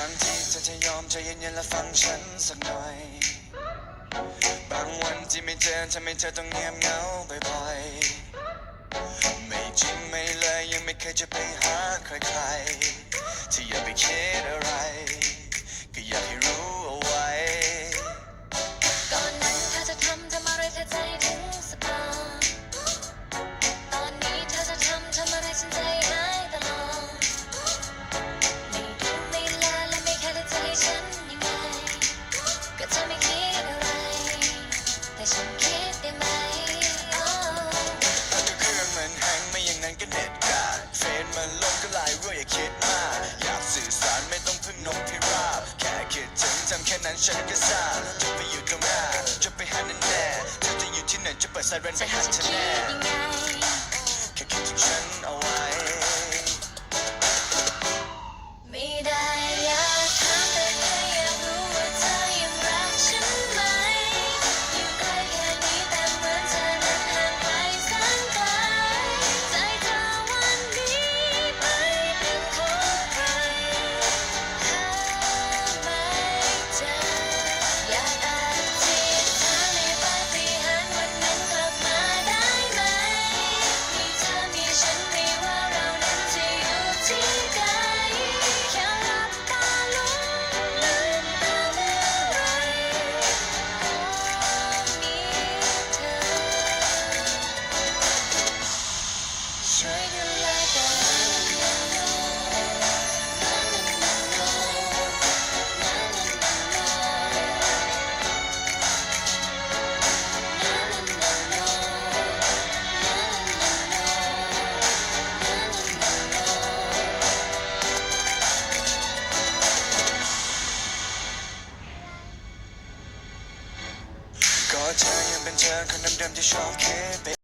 างทีเธอจะยอมใจเย็นๆและฟังฉันสักหน่อยบางวันที่ไม่เจอทำให้เธอต้องเงียบเหงาบ่อยๆไม่จริงไม่เลยยังไม่เคยจะไปหาใครๆที่อย่าไปคิดอะไรก็อยากให้รู้เอาไว้ก่อนนั้นเธอจะทำอะไรเธอใจถึงสบายตอนนี้เธอจะทำอะไรฉันใจหายตลอดไม่ดูไม่แลและไม่แค่ใจฉันยังไงก็เธอไม่คิดอะไรแต่ฉันคิดได้ไหมแต่เครื่องมันแฮงไม่อย่างนั้นก็เน็ตขาดเฟซมันลงก็ไลน์รู้อย่าคิดมากอยากสื่อสารไม่ต้องพึ่งนกพิราบแค่คิดถึงทำแค่นั้นฉันก็ทราบจะไปอยู่ตรงหน้าจะไปหาแน่แน่เธอจะอยู่ที่ไหนจะเปิดไซเรนไปหาเธอแน่แค่คิดถึงฉันเอาไว้ไม่ได้อยากถามแต่แค่อยากรู้ว่าเธอยังรักฉันไหมอยู่ใกล้แค่นี้แต่เหมือนเธอนั้นห่างไกลแสนไกลใจเธอวันนี้ไม่เป็นของใครหาไม่เจออยากอธิษฐานให้ปาฏิหาริย์วันนั้นกลับมาได้ไหมมีเธอมีฉันไม่ว่าเรานั้นจะอยู่ที่ใดแค่หลับตาลงลืมตาเมื่อไรก็มีเธอช่วยดูแลกันก็เธอยังเป็นเธอคนเดิมๆที่ชอบคิดไป